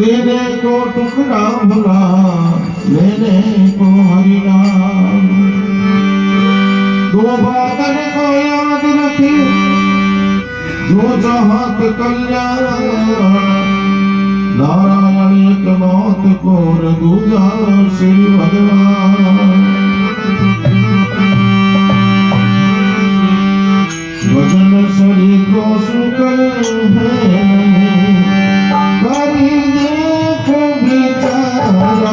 लेने को टुकड़ा भला लेने को हरि नाम। दो बातन को याद रखे जो चाहत कल्याण, नारायण एक मौत को दूजा श्री भगवान। भजन सरी को सुख है करी देखो विचारा